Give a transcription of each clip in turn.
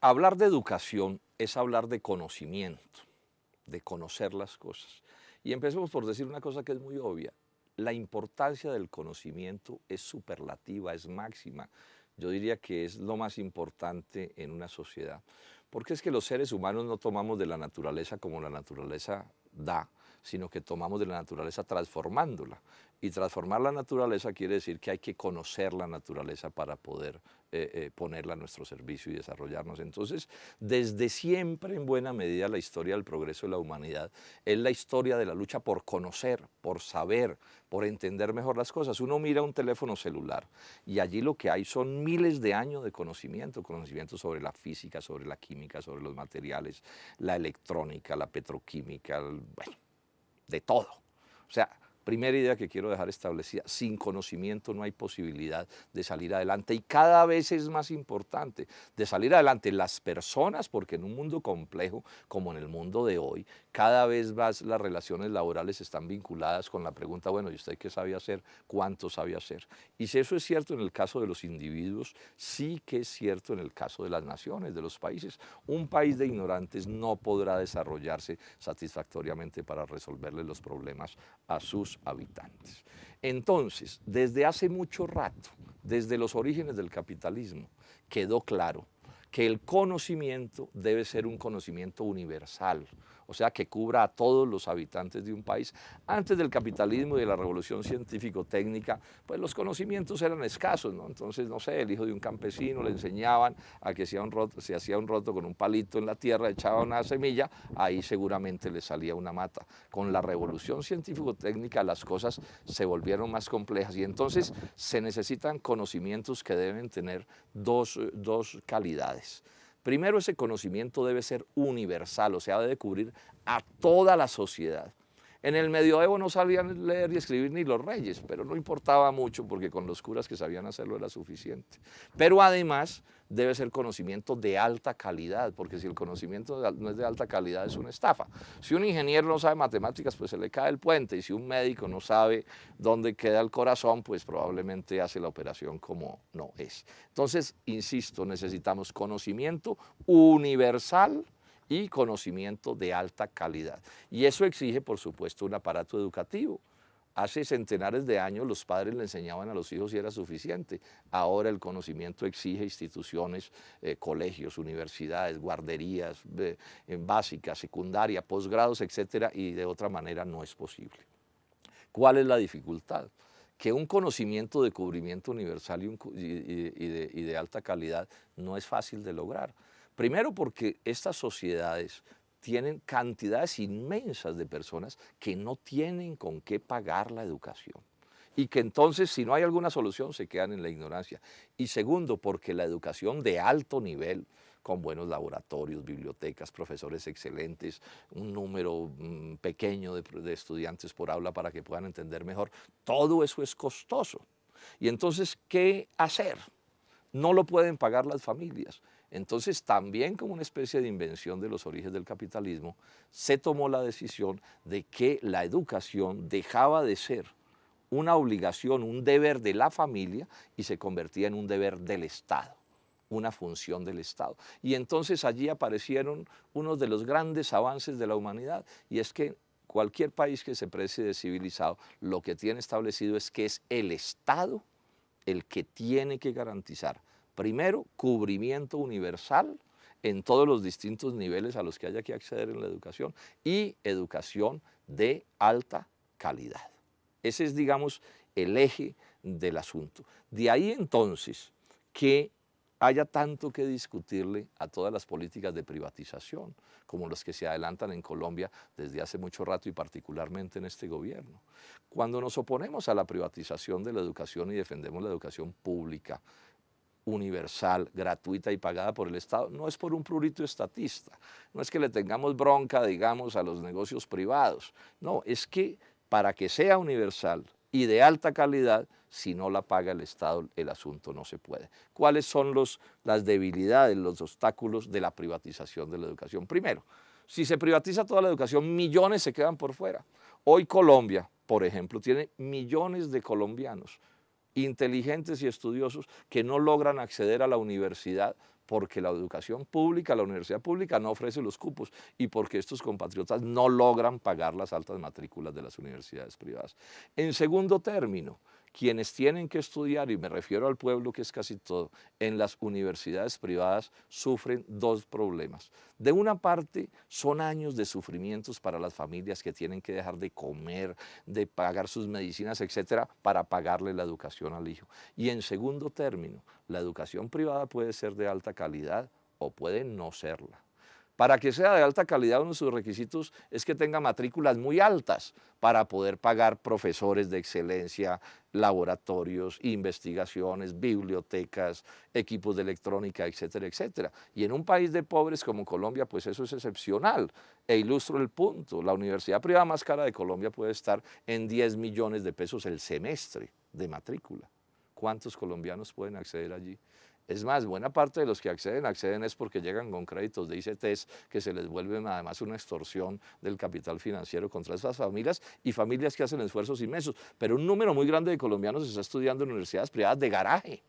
Hablar de educación es hablar de conocimiento, de conocer las cosas. Y empecemos por decir una cosa que es muy obvia. La importancia del conocimiento es superlativa, es máxima. Yo diría que es lo más importante en una sociedad. Porque es que los seres humanos no tomamos de la naturaleza como la naturaleza da, sino que tomamos de la naturaleza transformándola. Y transformar la naturaleza quiere decir que hay que conocer la naturaleza para poder ponerla a nuestro servicio y desarrollarnos. Entonces, desde siempre, en buena medida, la historia del progreso de la humanidad es la historia de la lucha por conocer, por saber, por entender mejor las cosas. Uno mira un teléfono celular y allí lo que hay son miles de años de conocimiento, conocimiento sobre la física, sobre la química, sobre los materiales, la electrónica, la petroquímica, bueno, de todo. O sea, primera idea que quiero dejar establecida, sin conocimiento no hay posibilidad de salir adelante y cada vez es más importante de salir adelante las personas, porque en un mundo complejo como en el mundo de hoy, cada vez más las relaciones laborales están vinculadas con la pregunta, bueno, ¿y usted qué sabe hacer? ¿Cuánto sabe hacer? Y si eso es cierto en el caso de los individuos, sí que es cierto en el caso de las naciones, de los países. Un país de ignorantes no podrá desarrollarse satisfactoriamente para resolverle los problemas a sus habitantes. Entonces, desde hace mucho rato, desde los orígenes del capitalismo, quedó claro que el conocimiento debe ser un conocimiento universal, o sea, que cubra a todos los habitantes de un país. Antes del capitalismo y de la revolución científico-técnica, pues los conocimientos eran escasos, ¿no? Entonces, no sé, el hijo de un campesino le enseñaban a que se hacía un roto con un palito en la tierra, echaba una semilla, ahí seguramente le salía una mata. Con la revolución científico-técnica las cosas se volvieron más complejas y entonces se necesitan conocimientos que deben tener dos calidades. Primero, ese conocimiento debe ser universal, o sea, debe cubrir a toda la sociedad. En el medioevo no sabían leer y escribir ni los reyes, pero no importaba mucho porque con los curas que sabían hacerlo era suficiente. Pero además debe ser conocimiento de alta calidad, porque si el conocimiento no es de alta calidad es una estafa. Si un ingeniero no sabe matemáticas, pues se le cae el puente, y si un médico no sabe dónde queda el corazón, pues probablemente hace la operación como no es. Entonces, insisto, necesitamos conocimiento universal y conocimiento de alta calidad. Y eso exige, por supuesto, un aparato educativo. Hace centenares de años los padres le enseñaban a los hijos y era suficiente. Ahora el conocimiento exige instituciones, colegios, universidades, guarderías, básica, secundaria, posgrados, etcétera, y de otra manera no es posible. ¿Cuál es la dificultad? Que un conocimiento de cubrimiento universal y de alta calidad no es fácil de lograr. Primero porque estas sociedades tienen cantidades inmensas de personas que no tienen con qué pagar la educación y que entonces si no hay alguna solución se quedan en la ignorancia. Y segundo, porque la educación de alto nivel, con buenos laboratorios, bibliotecas, profesores excelentes, un número pequeño de estudiantes por aula para que puedan entender mejor, todo eso es costoso. Y entonces, ¿qué hacer? No lo pueden pagar las familias. Entonces, también como una especie de invención de los orígenes del capitalismo, se tomó la decisión de que la educación dejaba de ser una obligación, un deber de la familia y se convertía en un deber del Estado, una función del Estado. Y entonces allí aparecieron unos de los grandes avances de la humanidad y es que cualquier país que se precie de civilizado lo que tiene establecido es que es el Estado el que tiene que garantizar, primero, cubrimiento universal en todos los distintos niveles a los que haya que acceder en la educación y educación de alta calidad. Ese es, digamos, el eje del asunto. De ahí entonces que haya tanto que discutirle a todas las políticas de privatización, como las que se adelantan en Colombia desde hace mucho rato y particularmente en este gobierno. Cuando nos oponemos a la privatización de la educación y defendemos la educación pública, universal, gratuita y pagada por el Estado, no es por un prurito estatista, no es que le tengamos bronca, digamos, a los negocios privados, no, es que para que sea universal y de alta calidad, si no la paga el Estado, el asunto no se puede. ¿Cuáles son las debilidades, los obstáculos de la privatización de la educación? Primero, si se privatiza toda la educación, millones se quedan por fuera. Hoy Colombia, por ejemplo, tiene millones de colombianos inteligentes y estudiosos que no logran acceder a la universidad porque la educación pública, la universidad pública no ofrece los cupos y porque estos compatriotas no logran pagar las altas matrículas de las universidades privadas. En segundo término, quienes tienen que estudiar, y me refiero al pueblo que es casi todo, en las universidades privadas sufren dos problemas. De una parte, son años de sufrimientos para las familias que tienen que dejar de comer, de pagar sus medicinas, etcétera, para pagarle la educación al hijo. Y en segundo término, la educación privada puede ser de alta calidad o puede no serla. Para que sea de alta calidad, uno de sus requisitos es que tenga matrículas muy altas para poder pagar profesores de excelencia, laboratorios, investigaciones, bibliotecas, equipos de electrónica, etcétera, etcétera. Y en un país de pobres como Colombia, pues eso es excepcional. E ilustro el punto, la universidad privada más cara de Colombia puede estar en 10 millones de pesos el semestre de matrícula. ¿Cuántos colombianos pueden acceder allí? Es más, buena parte de los que acceden es porque llegan con créditos de ICTs que se les vuelven además una extorsión del capital financiero contra esas familias y familias que hacen esfuerzos inmensos. Pero un número muy grande de colombianos está estudiando en universidades privadas de garaje,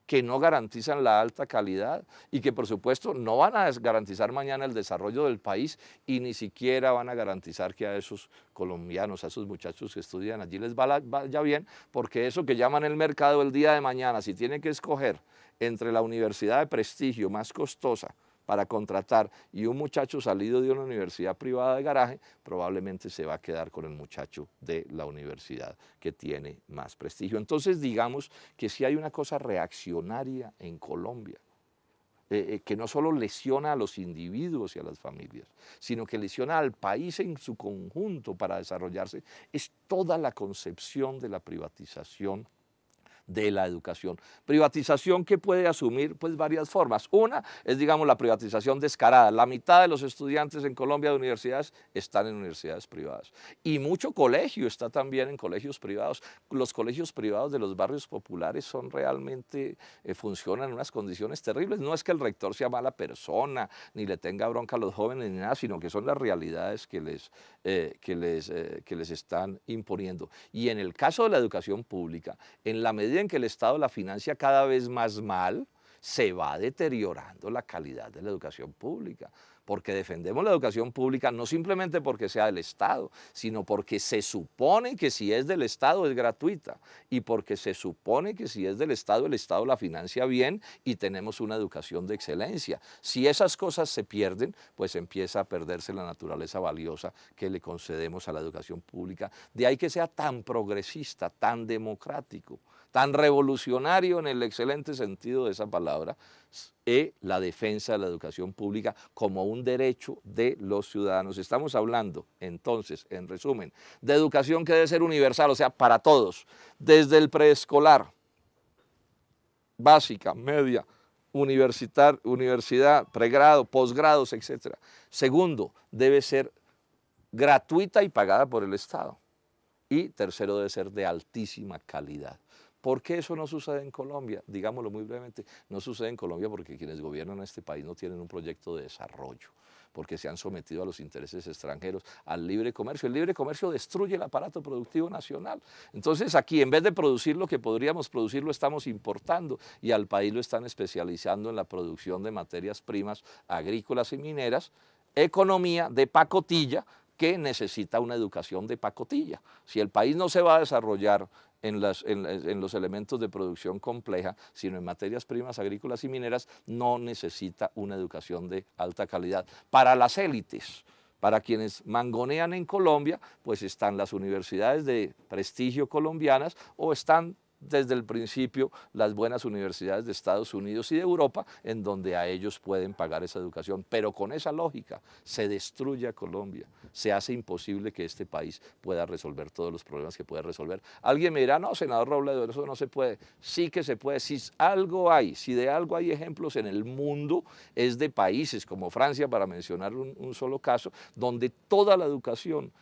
que no garantizan la alta calidad y que por supuesto no van a garantizar mañana el desarrollo del país y ni siquiera van a garantizar que a esos colombianos, a esos muchachos que estudian allí les vaya bien, porque eso que llaman el mercado el día de mañana, si tienen que escoger entre la universidad de prestigio más costosa para contratar y un muchacho salido de una universidad privada de garaje, probablemente se va a quedar con el muchacho de la universidad que tiene más prestigio. Entonces digamos que si hay una cosa reaccionaria en Colombia, que no solo lesiona a los individuos y a las familias, sino que lesiona al país en su conjunto para desarrollarse, es toda la concepción de la privatización de la educación. Privatización que puede asumir pues varias formas. Una es, digamos, la privatización descarada. La mitad de los estudiantes en Colombia de universidades están en universidades privadas. Y mucho colegio está también en colegios privados. Los colegios privados de los barrios populares son realmente, funcionan en unas condiciones terribles. No es que el rector sea mala persona, ni le tenga bronca a los jóvenes, ni nada, sino que son las realidades que les están imponiendo. Y en el caso de la educación pública, en la medida en que el Estado la financia cada vez más mal, se va deteriorando la calidad de la educación pública, porque defendemos la educación pública no simplemente porque sea del Estado, sino porque se supone que si es del Estado es gratuita y porque se supone que si es del Estado, el Estado la financia bien y tenemos una educación de excelencia. Si esas cosas se pierden, pues empieza a perderse la naturaleza valiosa que le concedemos a la educación pública. De ahí que sea tan progresista, tan democrático, tan revolucionario en el excelente sentido de esa palabra, la defensa de la educación pública como un derecho de los ciudadanos. Estamos hablando, entonces, en resumen, de educación que debe ser universal, o sea, para todos, desde el preescolar, básica, media, universidad, pregrado, posgrados, etc. Segundo, debe ser gratuita y pagada por el Estado. Y tercero, debe ser de altísima calidad. ¿Por qué eso no sucede en Colombia? Digámoslo muy brevemente, no sucede en Colombia porque quienes gobiernan este país no tienen un proyecto de desarrollo, porque se han sometido a los intereses extranjeros, al libre comercio. El libre comercio destruye el aparato productivo nacional. Entonces aquí, en vez de producir lo que podríamos producir, lo estamos importando y al país lo están especializando en la producción de materias primas agrícolas y mineras, economía de pacotilla que necesita una educación de pacotilla. Si el país no se va a desarrollar en los elementos de producción compleja, sino en materias primas agrícolas y mineras, no necesita una educación de alta calidad. Para las élites, para quienes mangonean en Colombia, pues están las universidades de prestigio colombianas o están desde el principio las buenas universidades de Estados Unidos y de Europa, en donde a ellos pueden pagar esa educación. Pero con esa lógica se destruye a Colombia, se hace imposible que este país pueda resolver todos los problemas que puede resolver. Alguien me dirá, no, senador Robledo, eso no se puede. Sí que se puede, si algo hay, si de algo hay ejemplos en el mundo, es de países como Francia, para mencionar un solo caso, donde toda la educación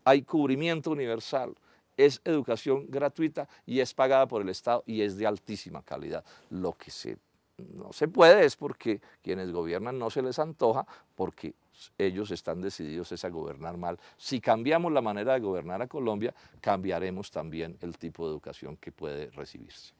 hay cubrimiento universal, es educación gratuita y es pagada por el Estado y es de altísima calidad. Lo que no se puede es porque quienes gobiernan no se les antoja, porque ellos están decididos es a gobernar mal. Si cambiamos la manera de gobernar a Colombia, cambiaremos también el tipo de educación que puede recibirse.